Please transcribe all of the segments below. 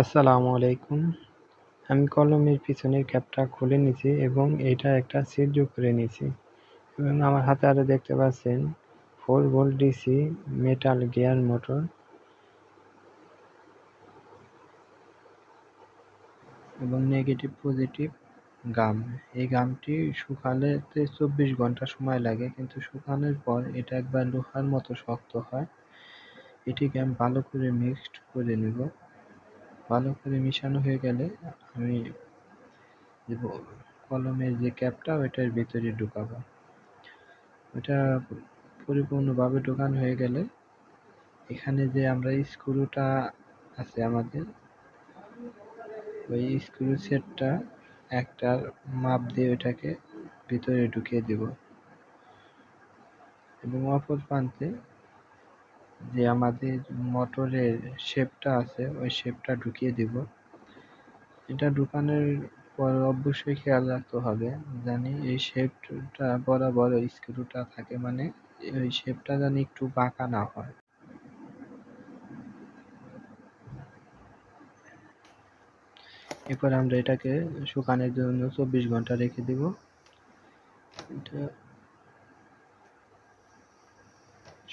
আসসালামু আলাইকুম। আমি কলমের পিছনের ক্যাপটা খুলে নিছি এবং এটা একটা সিল যোগ করে নিছি এবং আমার হাতে আরো দেখতে পাচ্ছেন 4 volt DC metal gear motor এবং নেগেটিভ পজিটিভ গাম। এই গামটি শুকানোতে 24 ঘন্টা সময় লাগে, কিন্তু শুকানোর পর এটা একবার লোহার মতো শক্ত হয়। এটিকে আমি ভালো করে মিক্সড করে নেব। ভালো করে মিশানো হয়ে গেলে আমি কলমের যে ক্যাপটা ওইটার ভিতরে ঢুকাবো। ওটা পরিপূর্ণভাবে ঢোকানো হয়ে গেলে এখানে যে আমরা স্ক্রুটা আছে আমাদের, ওই স্ক্রু সেটটা একটা মাপ দিয়ে ওটাকে ভিতরে ঢুকিয়ে দেব এবং অপর প্রান্তে যে আমাদের মোটরের শেপটা আছে ওই শেপটা ঢুকিয়ে দেব। এটা ঢুকানোর পর অবশ্যই খেয়াল রাখতে হবে জানি এই শেপটা বরাবর ওই স্ক্রুটা থাকে, মানে ওই শেপটা জানি একটু বাঁকা না হয়। এরপর আমরা এটাকে শুকানোর জন্য 24 ঘন্টা রেখে দিব। এটা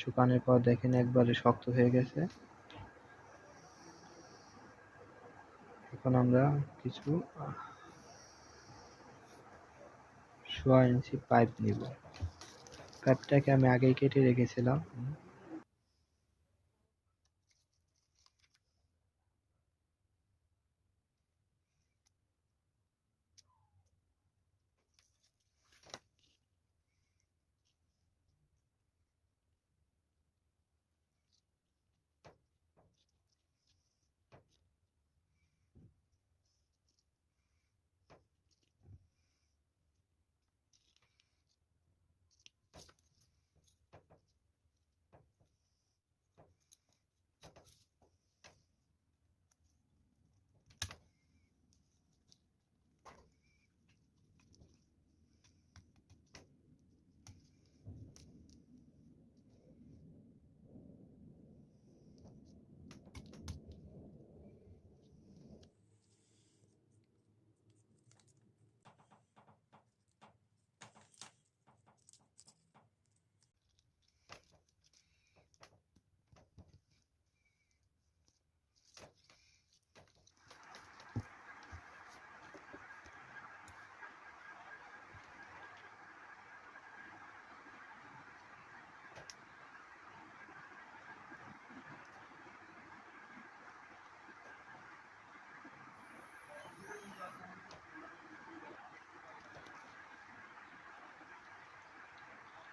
শুকানোর পর দেখেন একবারে শক্ত হয়ে গেছে। এখন আমরা কিছু 1.5 ইঞ্চি পাইপ নিব। পাইপটাকে আমি আগেই কেটে রেখেছিলাম।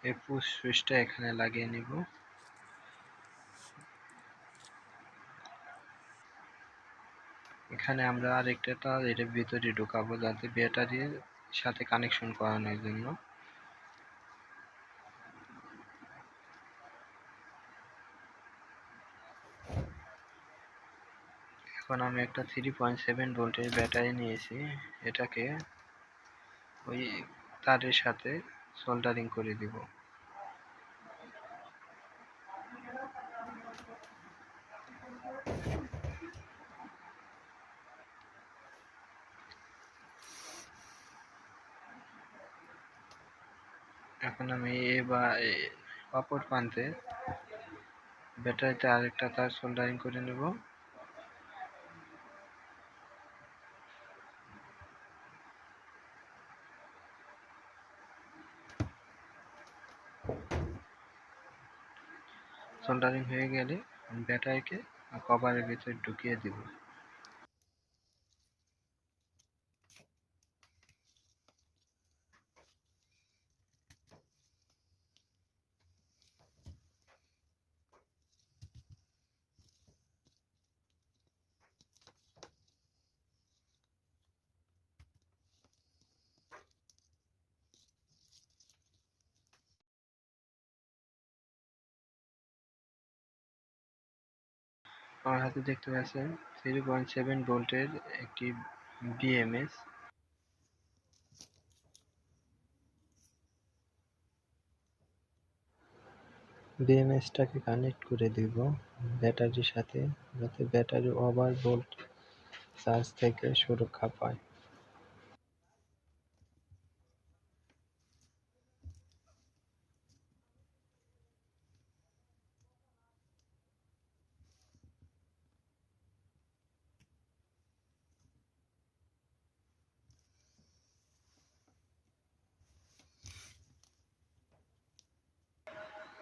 এই পুশ সুইচটা এখানে লাগিয়ে নিব। এখানে আমরা আরেকটা তার এর ভিতরে ঢুকাবো যাতে ব্যাটারির সাথে কানেকশন করানোর জন্য। এখন আমি একটা 3.7 ভোল্টের ব্যাটারি নিয়েছি, এটাকে ওই তারের সাথে সোল্ডারিং করে দিব। এখন আমি অপর প্রান্তে ব্যাটারিতে আরেকটা তার সোল্ডারিং করে নেব। সোল্ডারিং হয়ে গেলে ব্যাটারিকে কভারের ভিতরে ঢুকিয়ে দিব। আমার হাতে দেখতে পাচ্ছেন 3.7 ভোল্টের একটি বিএমএস। বিএমএসটাকে কানেক্ট করে দিব ব্যাটারির সাথে, যাতে ব্যাটারি ওভার ভোল্ট চার্জ থেকে সুরক্ষা পায়।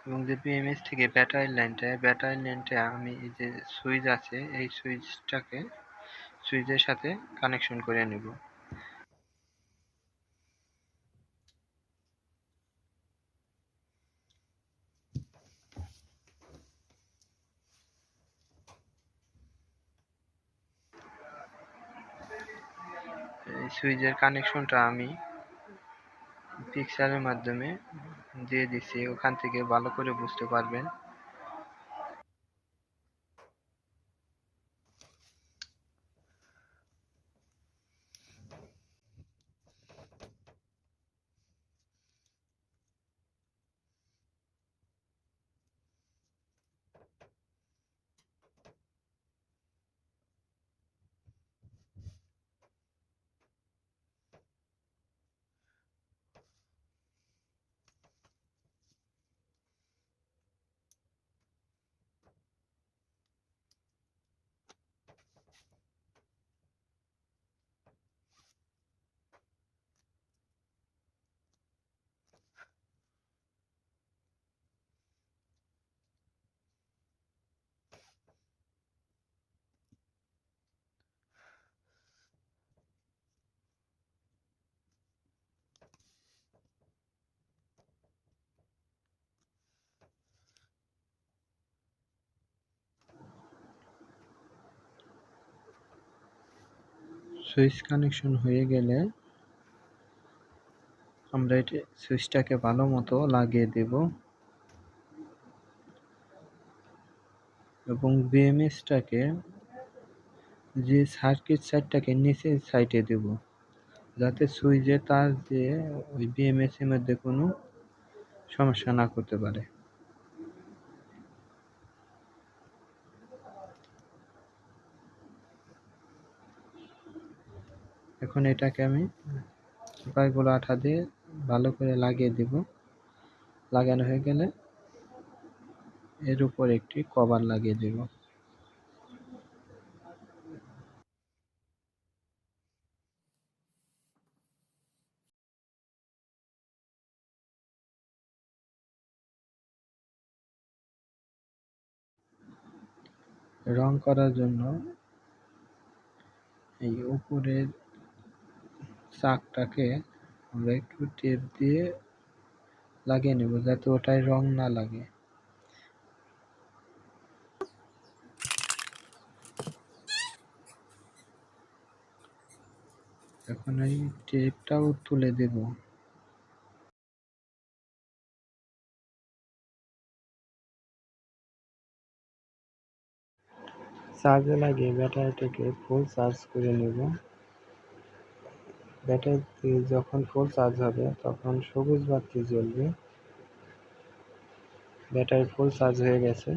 এবং যে বিএমএস থেকে ব্যাটারি লাইনটা আমি এই যে সুইচ আছে এই সুইচের সাথে কানেকশন করে নেব। এই সুইচের কানেকশনটা আমি পিকচারের মাধ্যমে দিয়ে দিচ্ছি, ওখান থেকে ভালো করে বুঝতে পারবেন। সুইচ কানেকশন হয়ে গেলে আমরা এটি সুইচটাকে ভালো মতো লাগিয়ে দেব এবং বিএমএসটাকে যে সার্কিট সাইডটাকে নিচের সাইডে দেব, যাতে সুইচে তার যে ওই বিএমএস এর মধ্যে কোনো সমস্যা না করতে পারে। এখন এটাকে আমি সুপারগুলো আঠা দিয়ে ভালো করে লাগিয়ে দেব। লাগানো হয়ে গেলে এর উপর একটি কভার লাগিয়ে দেব। রং করার জন্য এই উপরের চাকটাকে আমরা একটু টেপ দিয়ে লাগিয়ে নেব, যাতে ওটায় রং না লাগে। এখন এই টেপটাও তুলে দেব। চার্জে লাগিয়ে ব্যাটারিটাকে ফুল চার্জ করে নেব। ব্যাটারিতে যখন ফুল চার্জ হবে তখন সবুজ বাতি জ্বলবে। ব্যাটারি ফুল চার্জ হয়ে গেছে।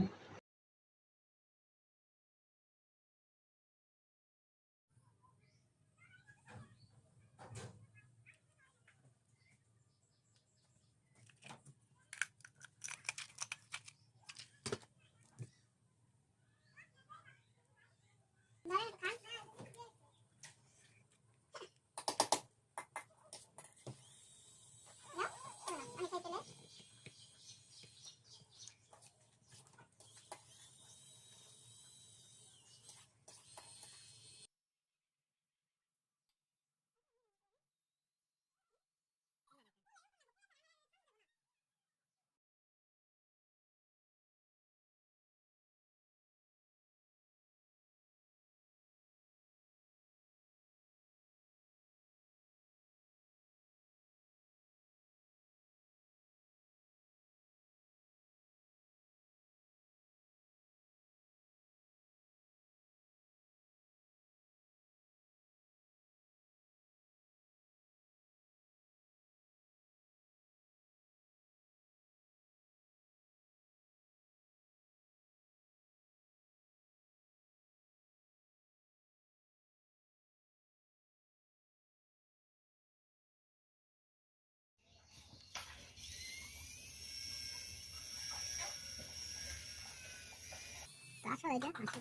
আসো, এই যে আসো।